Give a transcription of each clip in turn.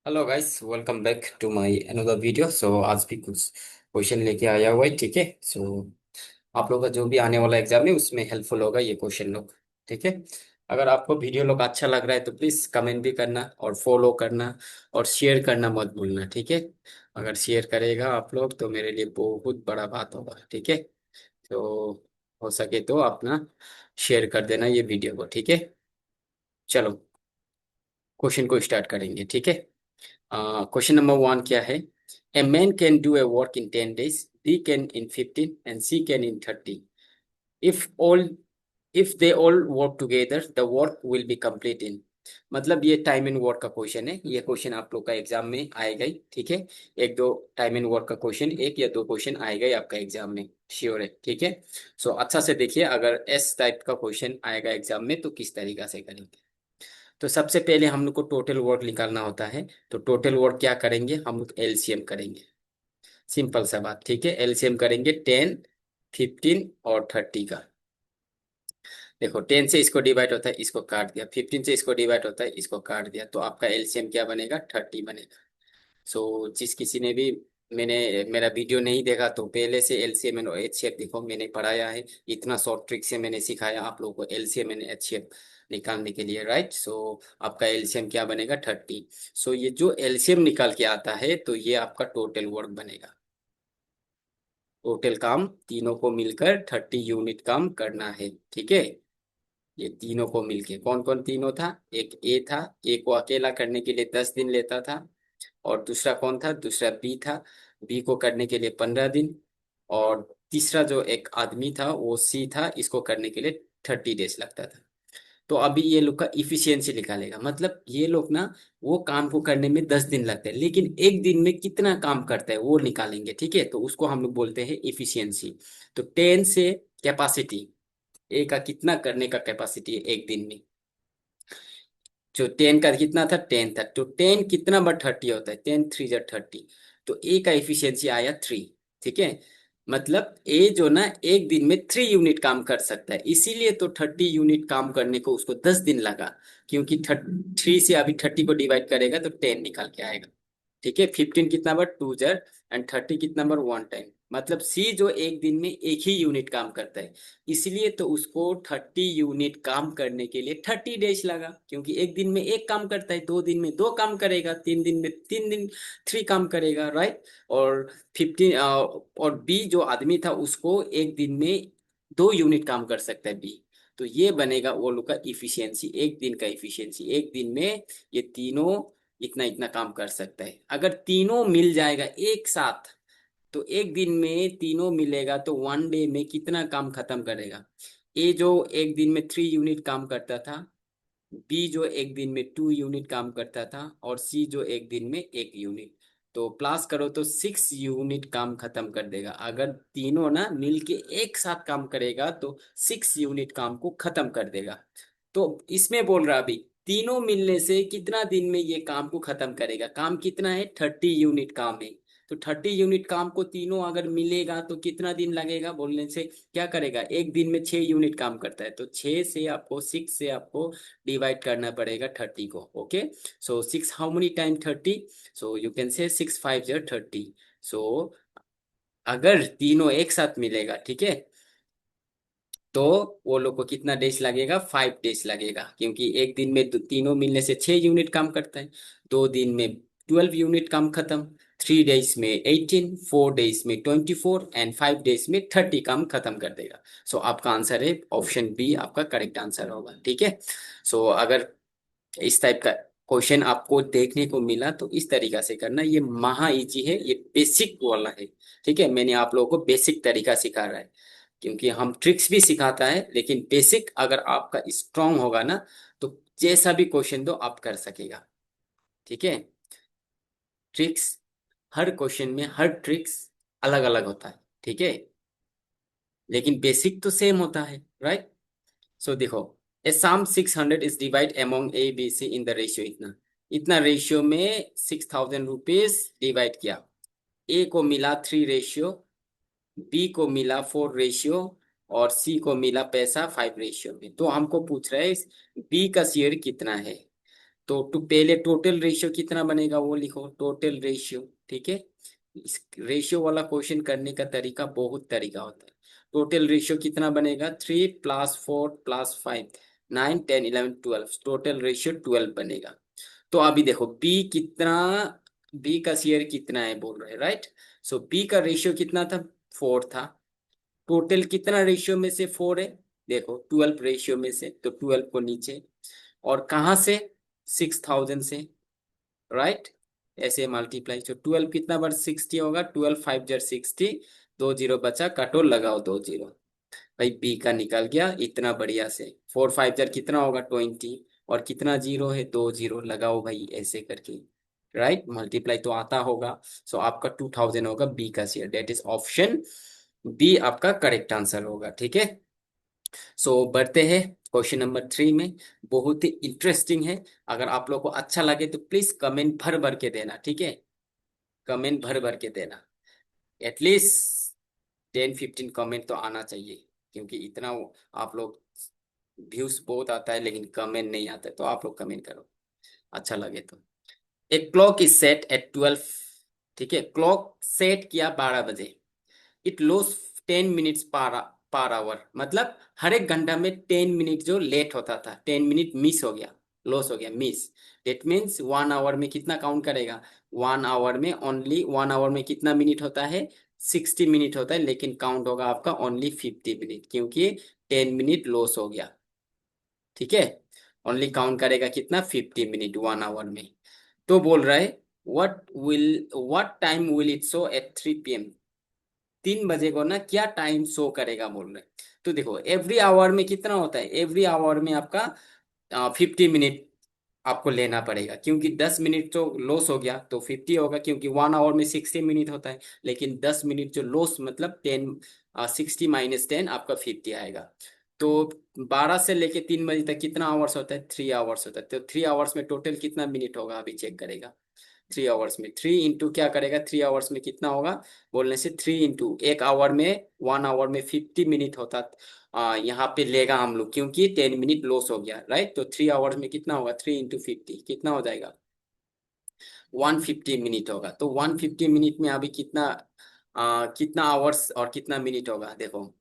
Hello guys, welcome back to my another video. आज भी कुछ क्वेश्चन लेके आया हुआ है। ठीक है। आप लोग का जो भी आने वाला एग्जाम है उसमें हेल्पफुल होगा ये क्वेश्चन लोग। ठीक है। अगर आपको वीडियो लोग अच्छा लग रहा है तो प्लीज कमेंट भी करना और फॉलो करना और शेयर करना मत भूलना। ठीक है। अगर शेयर करेगा आप लोग तो मेरे लिए बहुत बड़ा बात होगा। ठीक है। तो हो सके तो अपना शेयर कर देना ये वीडियो को। ठीक है। चलो क्वेश्चन को स्टार्ट करेंगे। ठीक है। क्वेश्चन नंबर वन क्या है? A man can do a work in 10 days, B can in 15 and C can in 30। If all if they all work together the work will be complete in. मतलब ये time and work का question है। ये question आप लोग का exam में आएगा ही। ठीक है। एक दो टाइम एंड वर्क का क्वेश्चन, एक या दो क्वेश्चन आएगा ही आपका एग्जाम में, श्योर है। ठीक है। अच्छा से देखिए, अगर एस टाइप का क्वेश्चन आएगा एग्जाम में तो किस तरीका से करेंगे। तो सबसे पहले हम लोग को टोटल वर्क निकालना होता है। तो टोटल वर्क क्या करेंगे, हम लोग एलसीएम करेंगे। सिंपल सा बात। ठीक है। एलसीएम करेंगे 10, 15 और 30 का। देखो 10 से इसको डिवाइड होता है, इसको काट दिया। 15 से इसको डिवाइड होता है, इसको काट दिया। तो आपका एलसीएम क्या बनेगा, 30 बनेगा। जिस किसी ने भी मैंने मेरा वीडियो नहीं देखा तो पहले से एलसीएम एंड एचसीएफ देखो, मैंने पढ़ाया है। इतना शॉर्ट ट्रिक से मैंने सिखाया आप लोगों को एलसीएम एंड एचसीएफ निकालने के लिए, राइट। आपका एलसीएम क्या बनेगा, 30। ये जो एलसीएम निकाल के आता है तो ये आपका टोटल वर्क बनेगा। टोटल काम तीनों को मिलकर 30 यूनिट काम करना है। ठीक है। ये तीनों को मिलके कौन कौन तीनों था, एक ए था। ए को अकेला करने के लिए 10 दिन लेता था। और दूसरा कौन था, दूसरा बी था। बी को करने के लिए 15 दिन। और तीसरा जो एक आदमी था वो सी था, इसको करने के लिए 30 डेज लगता था। तो अभी ये लोग का इफिशियंसी निकालेगा। मतलब ये लोग ना, वो काम को करने में 10 दिन लगते हैं लेकिन एक दिन में कितना काम करता है वो निकालेंगे। ठीक है। तो उसको हम लोग बोलते हैं इफिशियंसी। तो 10 से कैपेसिटी, ए का कितना करने का कैपेसिटी है एक दिन में। जो 10 का कितना था, 10 था। तो 10 कितना बार 30 होता है, 10 3 जा 30। तो ए का इफिशियंसी आया 3। ठीक है। मतलब ए जो ना एक दिन में 3 यूनिट काम कर सकता है, इसीलिए तो 30 यूनिट काम करने को उसको 10 दिन लगा। क्योंकि 3 से अभी 30 को डिवाइड करेगा तो 10 निकाल के आएगा। ठीक है। 15 कितना बार, 2 जार। एंड 30 कितना बार, 1 टाइम। मतलब सी जो एक दिन में एक ही यूनिट काम करता है, इसलिए तो उसको 30 यूनिट काम करने के लिए 30 डेज लगा। क्योंकि एक दिन में एक काम करता है, 2 दिन में दो काम करेगा, 3 दिन में 3 दिन 3 काम करेगा, राइट। और 15 और बी जो आदमी था उसको एक दिन में 2 यूनिट काम कर सकता है बी। तो ये बनेगा वो लोग का इफिशियंसी, एक दिन का इफिशियंसी। एक दिन में ये तीनों इतना इतना काम कर सकता है। अगर तीनों मिल जाएगा एक साथ तो एक दिन में तीनों मिलेगा तो 1 डे में कितना काम खत्म करेगा। ए जो एक दिन में 3 यूनिट काम करता था, बी जो एक दिन में 2 यूनिट काम करता था, और सी जो एक दिन में 1 यूनिट। तो प्लस करो तो 6 यूनिट काम खत्म कर देगा। अगर तीनों ना मिलके एक साथ काम करेगा तो 6 यूनिट काम को खत्म कर देगा। तो इसमें बोल रहा अभी तीनों मिलने से कितना दिन में ये काम को खत्म करेगा। काम कितना है, 30 यूनिट काम है। तो 30 यूनिट काम को तीनों अगर मिलेगा तो कितना दिन लगेगा बोलने से, क्या करेगा, एक दिन में 6 यूनिट काम करता है तो 6 से आपको डिवाइड करना पड़ेगा 30 को। Okay. 6 how many time 30। You can say 6 5 जा 30। सो अगर तीनों एक साथ मिलेगा, ठीक है, तो वो लोग को कितना डेज लगेगा, 5 डेज लगेगा। क्योंकि एक दिन में तीनों मिलने से 6 यूनिट काम करता है। 2 दिन में 12 यूनिट काम खत्म। 3 डेज में 18, 4 डेज में 24 एंड 5 डेज में 30 काम खत्म कर देगा। आपका आंसर है ऑप्शन बी, आपका करेक्ट आंसर होगा। ठीक है। अगर इस टाइप का क्वेश्चन आपको देखने को मिला तो इस तरीका से करना। ये महा इजी है, ये बेसिक वाला है। ठीक है। मैंने आप लोगों को बेसिक तरीका सिखा रहा है। क्योंकि हम ट्रिक्स भी सिखाता है लेकिन बेसिक अगर आपका स्ट्रांग होगा ना तो जैसा भी क्वेश्चन दो आप कर सकेगा। ठीक है। ट्रिक्स, हर क्वेश्चन में हर ट्रिक्स अलग अलग होता है। ठीक है। लेकिन बेसिक तो सेम होता है, राइट। देखो, A sum 600 is divide among A B C in the ratio इतना। इतना रेशियो में 6000 रुपीज डिवाइड किया। ए को मिला 3 रेशियो, बी को मिला 4 रेशियो, और सी को मिला पैसा 5 रेशियो में। तो हमको पूछ रहा है बी का शेयर कितना है। तो पहले टोटल रेशियो कितना बनेगा वो लिखो, टोटल रेशियो। ठीक है, इस रेशियो वाला क्वेश्चन करने का तरीका बहुत तरीका होता है। टोटल रेशियो कितना बनेगा, 3 + 4 + 5, 9, 10, 11, 12, टोटल रेशियो 12 बनेगा। तो अभी देखो बी कितना, बी का शेयर कितना है बोल रहे हैं, राइट। सो बी का रेशियो कितना था, 4 था। टोटल कितना रेशियो में से 4 है, देखो 12 रेशियो में से, तो 12 को नीचे, और कहाँ से, 6000 से, राइट। ऐसे मल्टीप्लाई, तो 12 कितना बार 60 होगा, 12 5 × 60, 2 0 बचा, कटो लगाओ 2 0। भाई बी का निकल गया इतना बढ़िया से। 4 5 कितना होगा, 20, और कितना जीरो है, 2 0 लगाओ भाई ऐसे करके, राइट। मल्टीप्लाई तो आता होगा। सो आपका 2000 होगा बी का share, that is option B आपका करेक्ट आंसर होगा। ठीक है, सो बढ़ते हैं क्वेश्चन नंबर 3 में। बहुत ही इंटरेस्टिंग है। अगर आप लोग को अच्छा लगे तो प्लीज कमेंट भर भर के देना, ठीक है। कमेंट भर भर के देना, एटलीस्ट 10 15 कमेंट तो आना चाहिए, क्योंकि इतना आप लोग व्यूज बहुत आता है लेकिन कमेंट नहीं आता है, तो आप लोग कमेंट करो अच्छा लगे तो। एक क्लॉक इज सेट एट 12। ठीक है, क्लॉक सेट किया 12 बजे। It loss 10 minutes per hour, मतलब हर एक घंटा में 10 मिनट जो लेट होता था, 10 मिनट मिस हो गया, लॉस हो गया, मिस। डेट मीन्स 1 आवर में कितना काउंट करेगा, 1 आवर में ओनली, 1 आवर में कितना मिनट होता है, 60 मिनट होता है, लेकिन काउंट होगा आपका ओनली 50 मिनट, क्योंकि 10 मिनट लॉस हो गया। ठीक है, ओनली काउंट करेगा कितना, 50 मिनट 1 आवर में। तो बोल रहा है what time will it show at 3 PM। 3 बजे को ना क्या टाइम शो करेगा बोल रहे हैं। तो देखो एवरी आवर में कितना होता है, एवरी आवर में आपका 50 मिनट आपको लेना पड़ेगा, क्योंकि 10 मिनट तो लॉस हो गया तो 50 होगा, क्योंकि 1 आवर में 60 मिनट होता है, लेकिन 10 मिनट जो लॉस मतलब 10, 60 - 10 आपका 50 आएगा। तो 12 से लेके 3 बजे तक कितना आवर्स होता है, 3 आवर्स होता है। तो 3 आवर्स में टोटल कितना मिनट होगा, अभी चेक करेगा। 3 आवर्स में 3 इंटू क्या करेगा, 3 आवर्स में कितना होगा बोलने से, 3 इंटू 1 आवर में, 1 आवर में 50 मिनट होता, यहाँ पे लेगा हम लोग, क्योंकि 10 मिनट लॉस हो गया, राइट। तो 3 आवर्स में कितना होगा, 3 × 50 कितना हो जाएगा, 150 मिनट होगा। तो 150 मिनट में अभी कितना, कितना आवर्स और कितना मिनट होगा, देखो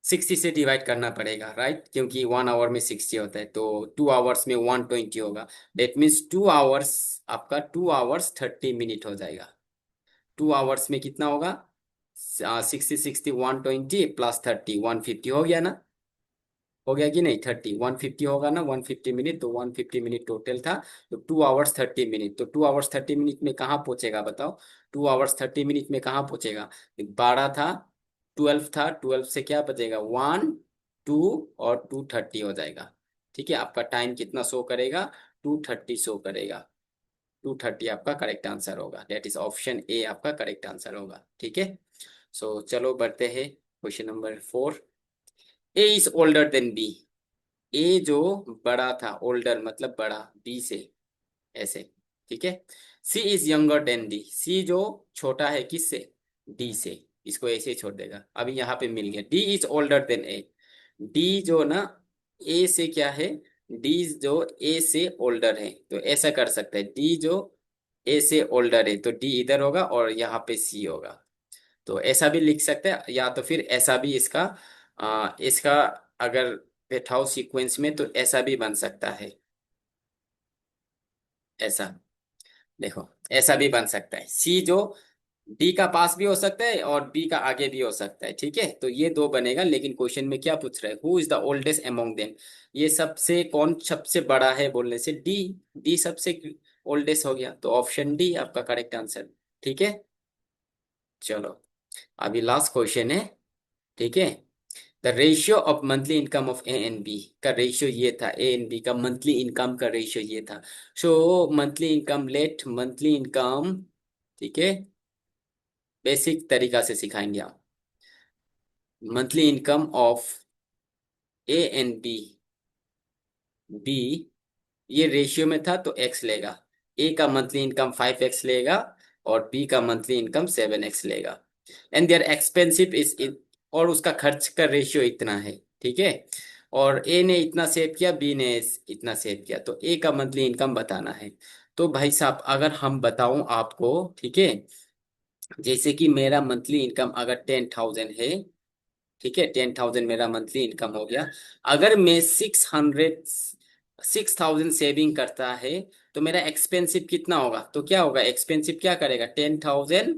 60 से डिवाइड करना पड़ेगा, राइट, क्योंकि 1 आवर में 60 होता है, तो 2 आवर्स में 120 होगा। डेट मीन्स 2 आवर्स, आपका 2 आवर्स 30 मिनट हो जाएगा। 2 आवर्स में कितना होगा, 60 60 120 + 30 150 हो गया ना, हो गया कि नहीं, 30 150 होगा ना, 150 मिनट, तो 150 मिनट टोटल था। तो 2 आवर्स 30 मिनट, तो 2 आवर्स 30 मिनट में कहाँ पहुंचेगा बताओ, 2 आवर्स 30 मिनट में कहाँ पहुंचेगा, 12 था, 12 था, 12 से क्या बचेगा, 1 2, और 2:30 हो जाएगा। ठीक है, आपका टाइम कितना शो करेगा, 2:30 शो करेगा। 2:30 आपका करेक्ट आंसर होगा, डेट इज ऑप्शन ए आपका करेक्ट आंसर होगा। ठीक है, सो चलो बढ़ते हैं question number 4। A is older than B. A जो बड़ा था, ओल्डर मतलब बड़ा, बी से, ऐसे। ठीक है, सी इज यंगर देन डी। सी जो छोटा है किससे, डी से। इसको ऐसे ही छोड़ देगा, अभी यहाँ पे मिल गया। D is older then A. D जो ना ए से क्या है, डी जो ए से ओल्डर है, तो ऐसा कर सकते हैं, डी जो ए से ओल्डर है तो डी इधर होगा और यहाँ पे सी होगा। तो ऐसा भी लिख सकते हैं, या तो फिर ऐसा भी इसका, इसका अगर बैठाओ सीक्वेंस में तो ऐसा भी बन सकता है, ऐसा। देखो ऐसा भी बन सकता है, सी जो डी का पास भी हो सकता है और बी का आगे भी हो सकता है। ठीक है, तो ये दो बनेगा, लेकिन क्वेश्चन में क्या पूछ रहा है, who is the oldest among them. ये सबसे कौन सबसे बड़ा है बोलने से, डी। डी सबसे ओल्डेस्ट हो गया, तो ऑप्शन डी आपका करेक्ट आंसर। ठीक है, चलो अभी लास्ट क्वेश्चन है। ठीक है, the ratio of monthly income of A and B का रेशियो ये था, ए एंड बी का मंथली इनकम का रेशियो ये था। So monthly income, let monthly income, ठीक है, बेसिक तरीका से सिखाएंगे आप। Monthly income of A and B, B ये रेशियो में था तो एक्स लेगा। ए का मंथली इनकम 5x लेगा और बी का मंथली इनकम 7x लेगा। एंड देयर एक्सपेंसिव इज, और उसका खर्च का रेशियो इतना है। ठीक है, और ए ने इतना सेव किया, बी ने इतना सेव किया, तो ए का मंथली इनकम बताना है। तो भाई साहब अगर हम बताऊं आपको, ठीक है, जैसे कि मेरा मंथली इनकम अगर 10,000 है, ठीक है, 10,000 मेरा मंथली इनकम हो गया। अगर मैं 6,000 सेविंग करता है, तो मेरा एक्सपेंसिव कितना होगा? तो क्या होगा एक्सपेंसिव, क्या करेगा, 10,000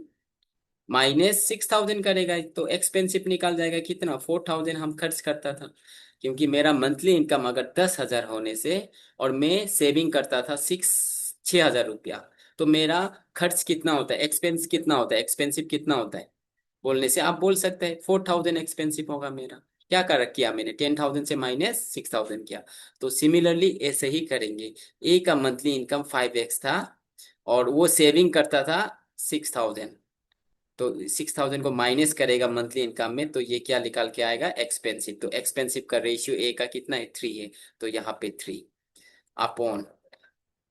-6,000 करेगा, तो एक्सपेंसिव निकाल जाएगा कितना, 4,000 हम खर्च करता था। क्योंकि मेरा मंथली इनकम अगर 10,000 होने से, और मैं सेविंग करता था 6,000 रुपया, तो मेरा खर्च कितना होता है, एक्सपेंस कितना होता है, एक्सपेंसिव कितना होता है? बोलने से आप बोल सकते हैं 4,000 एक्सपेंसिव होगा मेरा। क्या कर किया मैंने, 10,000 से -6,000 किया। तो सिमिलरली ऐसे ही करेंगे। ए का मंथली इनकम 5x था, और वो सेविंग करता था 6,000, तो 6,000 को माइनस करेगा मंथली इनकम में, तो ये क्या निकाल के आएगा, एक्सपेंसिव। तो एक्सपेंसिव का रेशियो ए का कितना है, 3 है, तो यहाँ पे 3 अपॉन,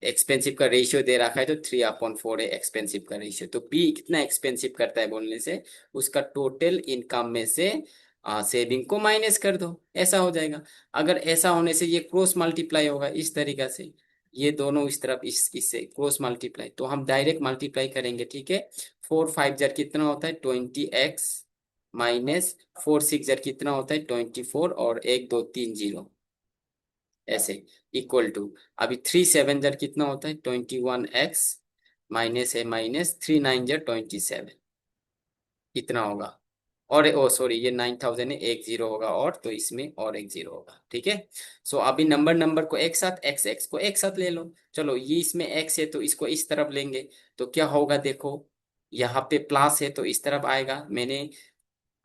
एक्सपेंसिव का रेशियो दे रखा है तो 3/4 है एक्सपेंसिव का रेशियो। तो बी कितना एक्सपेंसिव करता है बोलने से, उसका टोटल इनकम में से सेविंग को माइनस कर दो, ऐसा हो जाएगा। अगर ऐसा होने से ये क्रॉस मल्टीप्लाई होगा इस तरीका से, ये दोनों इस तरफ इससे क्रॉस मल्टीप्लाई, तो हम डायरेक्ट मल्टीप्लाई करेंगे, ठीक है। 4 5 जार कितना होता है, 20x, -4 6 जार कितना होता है, 24, और 1 2 3 0, ऐसे, इक्वल टू, अभी 3 7 जार कितना होता है, 21x, माइनस है माइनस, 3 9 जार 27, इतना होगा। और ओ सॉरी, ये 9,000 है, एक जीरो होगा, और तो इसमें और एक जीरो होगा, ठीक है। सो अभी नंबर नंबर को एक साथ, एक्स एक्स को एक साथ ले लो। चलो ये इसमें एक्स है तो इसको इस तरफ लेंगे, तो क्या होगा देखो, यहाँ पे प्लस है तो इस तरफ आएगा। मैंने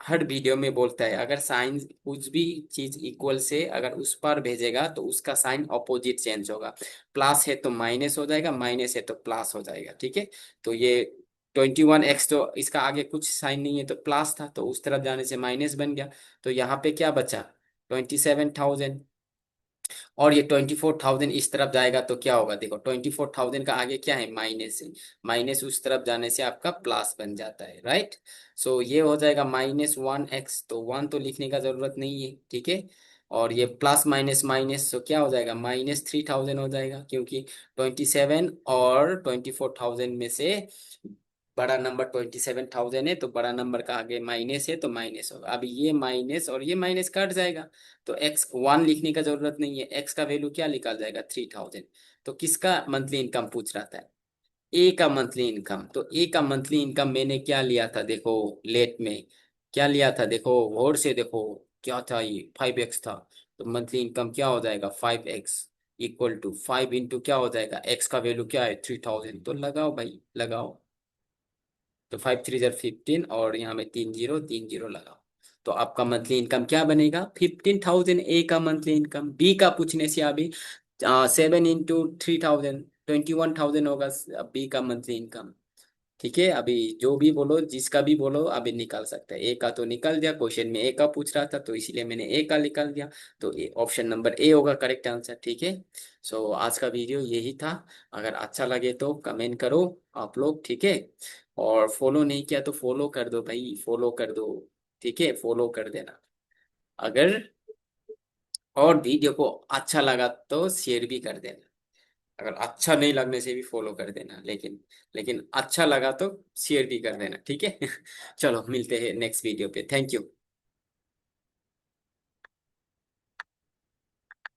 हर वीडियो में बोलता है, अगर साइन कुछ भी चीज इक्वल से अगर उस पर भेजेगा तो उसका साइन ऑपोजिट चेंज होगा। प्लस है तो माइनस हो जाएगा, माइनस है तो प्लस हो जाएगा, ठीक है। तो ये 21x, तो इसका आगे कुछ साइन नहीं है तो प्लस था, तो उस तरफ जाने से माइनस बन गया। तो यहाँ पे क्या बचा, 27,000, और ये 24,000 इस तरफ जाएगा तो क्या होगा देखो, 24,000 का आगे क्या है, माइनस है, माइनस उस तरफ जाने से आपका प्लस बन जाता है, राइट। सो ये हो जाएगा -1x, तो 1 तो लिखने का जरूरत नहीं है, ठीक है। और ये प्लस माइनस माइनस, तो क्या हो जाएगा, -3,000 हो जाएगा, क्योंकि 27 और 24,000 में से बड़ा नंबर 27,000 है, तो बड़ा नंबर का आगे माइनस है तो माइनस होगा। अभी ये माइनस और ये माइनस कट जाएगा, तो एक्स 1 लिखने का जरूरत नहीं है, एक्स का वैल्यू क्या निकाल जाएगा, 3,000। तो किसका मंथली इनकम पूछ रहा था, ए का मंथली इनकम। तो ए का मंथली इनकम मैंने क्या लिया था देखो, लेट में क्या लिया था देखो, गौर से देखो, क्या था ये, 5x था। तो मंथली इनकम क्या हो जाएगा, 5x, इक्वल टू 5 इंटू क्या हो जाएगा, एक्स का वैल्यू क्या है, 3,000। तो लगाओ भाई लगाओ, तो 5 3 जार 15, और यहाँ में 3 0 3 0 लगाओ। तो आपका मंथली इनकम क्या बनेगा, 15,000 ए का मंथली इनकम। बी का पूछने से अभी 7 इंटू 3,000, 21,000 होगा बी का मंथली इनकम, ठीक है। अभी जो भी बोलो, जिसका भी बोलो, अभी निकाल सकते हैं। ए का तो निकाल दिया, क्वेश्चन में ए का पूछ रहा था तो इसीलिए मैंने ए का निकाल दिया। तो ऑप्शन नंबर ए होगा करेक्ट आंसर, ठीक है। सो आज का वीडियो यही था। अगर अच्छा लगे तो कमेंट करो आप लोग, ठीक है। और फॉलो नहीं किया तो फॉलो कर दो भाई, फॉलो कर दो, ठीक है, फॉलो कर देना। अगर और वीडियो को अच्छा लगा तो शेयर भी कर देना। अगर अच्छा नहीं लगने से भी फॉलो कर देना, लेकिन लेकिन अच्छा लगा तो शेयर भी कर देना, ठीक है। चलो मिलते हैं नेक्स्ट वीडियो पे, थैंक यू।